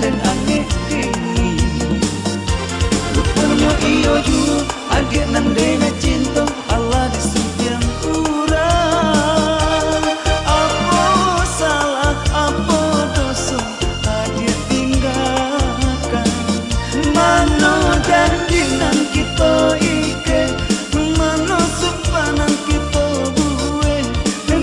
dan angin dingin. Rupanya iyo juga adik nan dena cinta Allah disudiang kurang. Apa salah apa dosa adik tinggalkan. Mano janji nan kita ike, mano sumpanan kita buwe.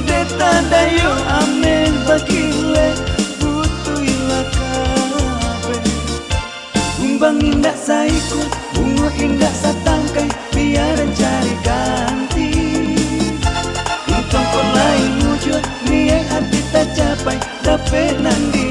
Deta dayo amin bagile butuh ilakabe. Umbang indah saiku, bunga indah satangkai, biar cari ganti. Untung kau lain wujud, niat hati tak capai, tapi nanti